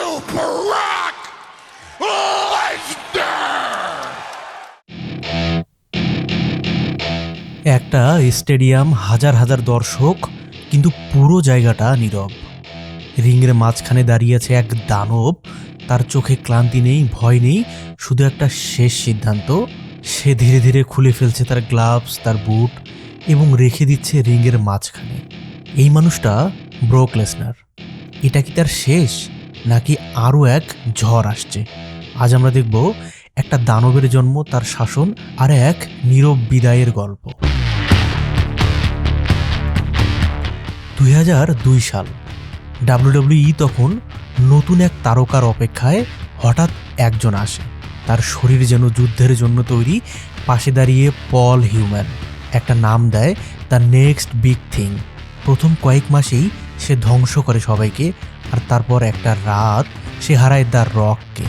Brock Lesnar! একটা stadium, হাজার হাজার দর্শক, কিন্তু পুরো জায়গাটা নীরব। রিংয়ের মাঝখানে দাঁড়িয়ে আছে এক দানব। তার চোখে ক্লান্তি নেই, ভয় নেই, শুধু একটা শেষ সিদ্ধান্ত। সে ধীরে ধীরে খুলে ফেলছে তার গ্লাভস, তার বুট, এবং রেখে দিচ্ছে রিংয়ের মাঝখানে। এই মানুষটা ব্রক লেসনার। এটা কি তার শেষ, নাকি আরও এক ঝড় আসছে? আজ আমরা দেখব একটা দানবের জন্ম, তার শাসন, আর এক নীরব বিদায়ের গল্প। 2002 সাল। ডাব্লিউডাব্লিউই তখন নতুন এক তারকার অপেক্ষায়। হঠাৎ একজন আসে, তার শরীর যেন যুদ্ধের জন্য তৈরি। পাশে দাঁড়িয়ে পল হিউম্যান একটা নাম দেয়, দ্য নেক্সট বিগ থিং। প্রথম কয়েক মাসেই সে ধ্বংস করে সবাইকে, আর তারপর একটা রাত সে হারায় দ্য রককে।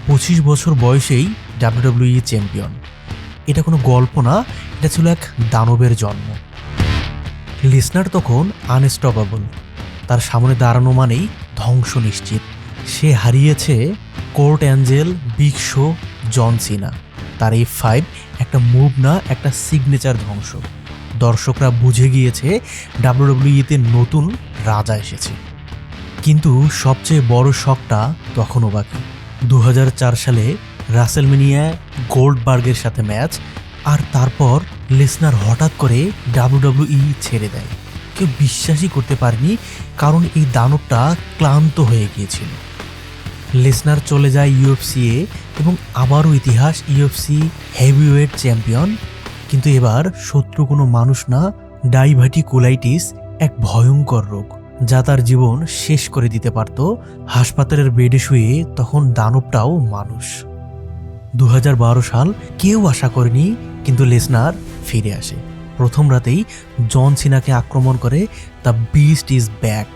25 বছর বয়সেই ডাব্লিউডাব্লিউই চ্যাম্পিয়ন। এটা কোনো গল্প না, এটা ছিল এক দানবের জন্ম। লেসনার তখন আনস্টপেবল। তার সামনে দাঁড়ানো মানেই ধ্বংস নিশ্চিত। সে হারিয়েছে কোর্ট অ্যাঞ্জেল, বিগ শো, জন সিনা। তার F5 একটা মুভ না, একটা সিগনেচার ধ্বংস। দর্শকরা বুঝে গিয়েছে ডাব্লিউডাব্লিউইতে নতুন রাজা এসেছে। কিন্তু সবচেয়ে বড় শকটা তখনও বাকি। 2004 সালে রাসেলমেনিয়া গোল্ডবার্গের সাথে ম্যাচ, আর তারপর লেসনার হঠাৎ করে ডাব্লিউডাব্লিউই ছেড়ে দেয়। কেউ বিশ্বাসই করতে পারেনি, কারণ এই দানবটা ক্লান্ত হয়ে গিয়েছিল। লেসনার চলে যায় ইউএফসি-এ, এবং আবারও ইতিহাস, ইউএফসি হেভিওয়েট চ্যাম্পিয়ন। কিন্তু এবার শত্রু কোনো মানুষ না, ডাইভার্টিকুলাইটিস, এক ভয়ঙ্কর রোগ যা তার জীবন শেষ করে দিতে পারত। হাসপাতালের বেডে শুয়ে তখন দানবটাও মানুষ। 2012 সাল। কেউ আশা করেনি, কিন্তু লেসনার ফিরে আসে। প্রথম রাতেই জন সিনাকে আক্রমণ করে। The beast is back.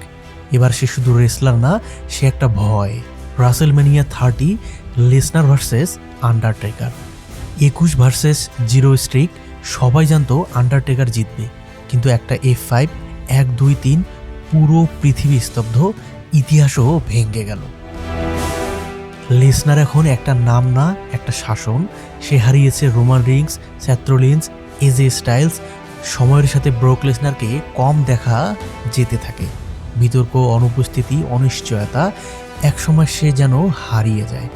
এবার সে শুধু রেসলার না, সে একটা ভয়। WrestleMania 30, Lesnar versus Undertaker. 21 versus 0 streak. সবাই জানতো আন্ডারটেকার জিতবে, কিন্তু একটা F5, 1, 2, 3, পুরো পৃথিবী স্তব্ধ। ইতিহাসও ভেঙে গেল। লেসনার এখন একটা নাম না, একটা শাসন। সে হারিয়েছে Roman Reigns, Seth Rollins, AJ Styles. সময়ের সাথে ব্রক লেসনারকে কম দেখা যেতে থাকে। বিতর্ক, অনুপস্থিতি, অনিশ্চয়তা। একসময় সে যেন হারিয়ে যায়।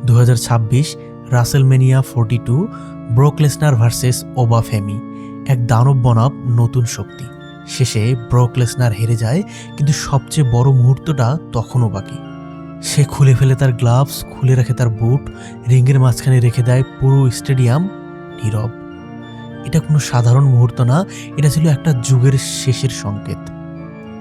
2026 রাসেলমেনিয়া 42, ব্রক লেসনার ভার্সেস ওবাফেমি। এক দানব বনাম নতুন শক্তি। শেষে ব্রক লেসনার হেরে যায়, কিন্তু সবচেয়ে বড় মুহূর্তটা তখনও বাকি। সে খুলে ফেলে তার গ্লাভস, খুলে রাখে তার বুট, রিংয়ের মাঝখানে রেখে দেয়। পুরো স্টেডিয়াম নীরব। এটা কোনো সাধারণ মুহূর্ত না, এটা ছিল একটা যুগের শেষের সংকেত।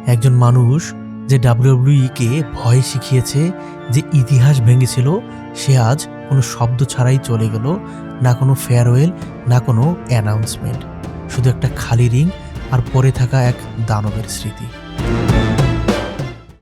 একজন মানুষ যে ডাব্লিউডাব্লিউইকে ভয় শিখিয়েছে, যে ইতিহাস ভেঙেছিল, সে আজ কোনো শব্দ ছাড়াই চলে গেল। না কোনো ফেয়ারওয়েল, না কোনো অ্যানাউন্সমেন্ট, শুধু একটা খালি রিং আর পরে থাকা এক দানবের স্মৃতি।